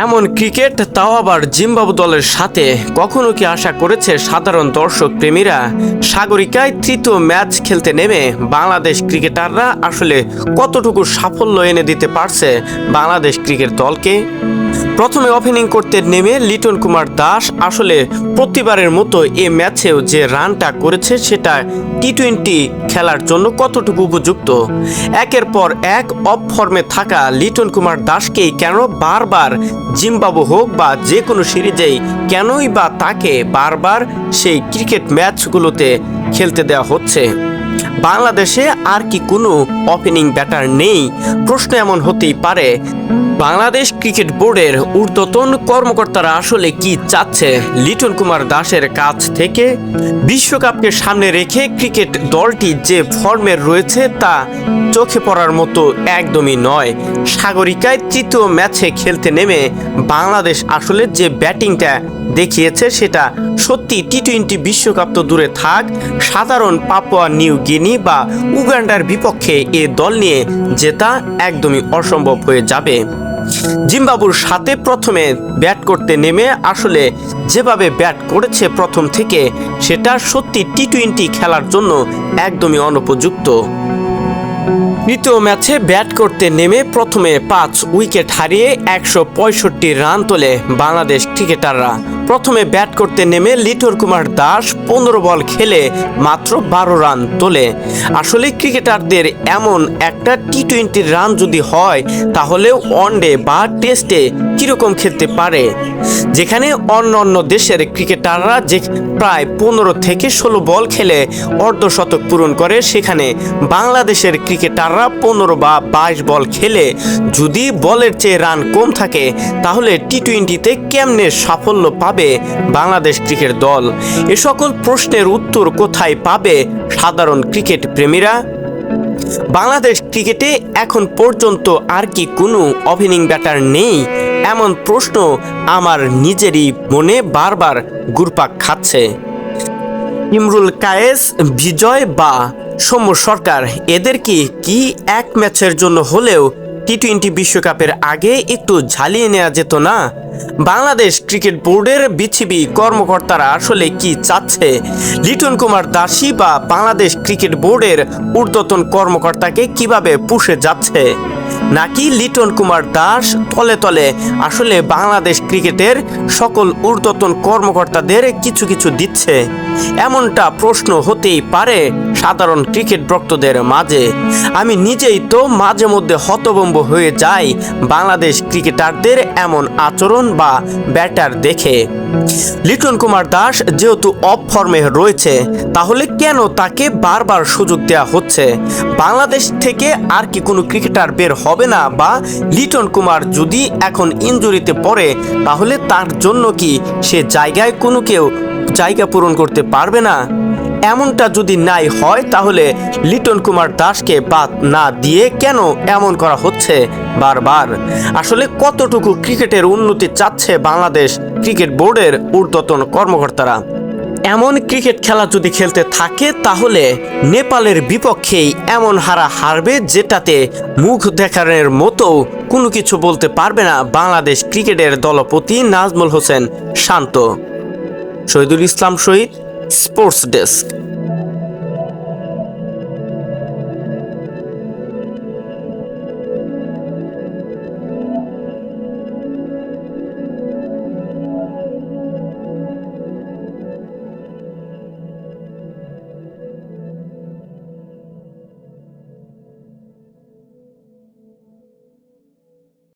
এমন ক্রিকেট, তাও আবার জিম্বাবু দলের সাথে, কখনো কি আশা করেছে সাধারণ দর্শক প্রেমীরা? সাগরিকায় তৃতীয় ম্যাচ খেলতে নেমে বাংলাদেশ ক্রিকেটাররা আসলে কতটুকু সাফল্য এনে দিতে পারছে বাংলাদেশ ক্রিকেট দলকে? প্রথমে ওপেনিং করতে নেমে লিটন কুমার দাস আসলে প্রতিবারের মতো এ ম্যাচেও যে রানটা করেছে সেটা টি-20 খেলার জন্য কতটুকু উপযুক্ত? একের পর এক অফ ফর্মে থাকা লিটন কুমার দাসকেই কেন বারবার জিম্বাবু হোক বা যে কোনো সিরিজেই কেনই বা তাকে বারবার সেই ক্রিকেট ম্যাচগুলোতে খেলতে দেওয়া হচ্ছে? বাংলাদেশে আর কি কোনো ওপেনিং ব্যাটার নেই? প্রশ্ন এমন হতেই পারে। বাংলাদেশ ক্রিকেট বোর্ডের ঊর্ধ্বতন কর্মকর্তারা আসলে কি চাচ্ছে লিটন কুমার দাসের কাছ থেকে? বিশ্বকাপকে সামনে রেখে ক্রিকেট দলটি যে ফর্মের রয়েছে তা চোখে পড়ার মতো একদমই নয়। সাগরিকায় তৃতীয় ম্যাচে খেলতে নেমে বাংলাদেশ আসলে যে ব্যাটিংটা দেখিয়েছে সেটা সত্যি টি-20 বিশ্বকাপ তো দূরে থাক, সাধারণ পাপুয়া নিউ গিনি বা উগান্ডার বিপক্ষে এ দল নিয়ে জেতা একদমই অসম্ভব হয়ে যাবে। জিম্বাবুর সাথে প্রথমে ব্যাট করতে নেমে আসলে যেভাবে ব্যাট করেছে প্রথম থেকে, সেটা সত্যি টি-20 খেলার জন্য একদমই অনুপযুক্ত। তৃতীয় ম্যাচে ব্যাট করতে নেমে প্রথমে 5 উইকেট হারিয়ে 165 রান তোলে বাংলাদেশ ক্রিকেটাররা। প্রথমে ব্যাট করতে নেমে লিটন কুমার দাস 15 বল খেলে মাত্র 12 রান তোলে। আসলে ক্রিকেটারদের এমন একটা টি-20 রান যদি হয় তাহলে ওয়ানডে বা টেস্টে কীরকম খেলতে পারে? যেখানে অন্য দেশের ক্রিকেটাররা যে প্রায় 15 থেকে 16 বল খেলে অর্ধশতক পূরণ করে, সেখানে বাংলাদেশের ক্রিকেটাররা 15 বা 22 বল খেলে যদি বলের চেয়ে রান কম থাকে তাহলে টি-20তে কেমনে সাফল্য পাবে বাংলাদেশ ক্রিকেট দল? এ সকল প্রশ্নের উত্তর কোথায় পাবে সাধারণ ক্রিকেট প্রেমীরা? বাংলাদেশ ক্রিকেটে এখন পর্যন্ত আর কি কোনো ওপেনিং ব্যাটার নেই? এমন প্রশ্ন আমার নিজেরই মনে বারবার ঘুরপাক খাচ্ছে। ইমরুল কায়েস, বিজয় বা সৌম্য সরকার, এদের কি এক ম্যাচের জন্য হলেও টি-20 বিশ্বকাপের আগে একটু ঝালিয়ে নেওয়া যেত না? বাংলাদেশ ক্রিকেট বোর্ডের বিসিবি কর্মকর্তারা আসলে কি চাচ্ছে? লিটন কুমার দাসই বা বাংলাদেশ ক্রিকেট বোর্ডের ঊর্ধ্বতন কর্মকর্তাকে কিভাবে পুষে যাচ্ছে? নাকি লিটন কুমার দাস তলে তলে আসলে বাংলাদেশ ক্রিকেটের সকল ঊর্ধ্বতন কর্মকর্তাদের কিছু দিচ্ছে? এমনটা প্রশ্ন হতেই পারে সাধারণ ক্রিকেট ভক্তদের মাঝে। আমি নিজেই তো মাঝে মধ্যে হতভম্ব হয়ে যাই বাংলাদেশ ক্রিকেটারদের এমন আচরণ বা ব্যাটার দেখে। লিটন কুমার দাস যেহেতু অফ ফর্মে রয়েছে, তাহলে কেন তাকে বারবার সুযোগ দেওয়া হচ্ছে? বাংলাদেশ থেকে আর কি কোনো ক্রিকেটার বের হবে না? বা লিটন কুমার যদি এখন ইনজুরিতে পড়ে তাহলে তার জন্য কি সে জায়গায় কোনো কেউ জায়গা পূরণ করতে পারবে না? এমনটা যদি নাই হয় তাহলে লিটন কুমার দাসকে বাদ না দিয়ে কেন এমন করা হচ্ছে বারবার? আসলে কতটুকু ক্রিকেটের উন্নতি চাচ্ছে বাংলাদেশ ক্রিকেট বোর্ডের ঊর্ধ্বতন কর্মকর্তারা? এমন ক্রিকেট খেলা যদি খেলতে থাকে তাহলে নেপালের বিপক্ষেই এমন হারবে যেটাতে মুখ দেখানোর মতো কোনো কিছু বলতে পারবে না বাংলাদেশ ক্রিকেটের দলপতি নাজমুল হোসেন শান্ত। শহীদুল ইসলাম শহীদ, স্পোর্টস ডেস্ক।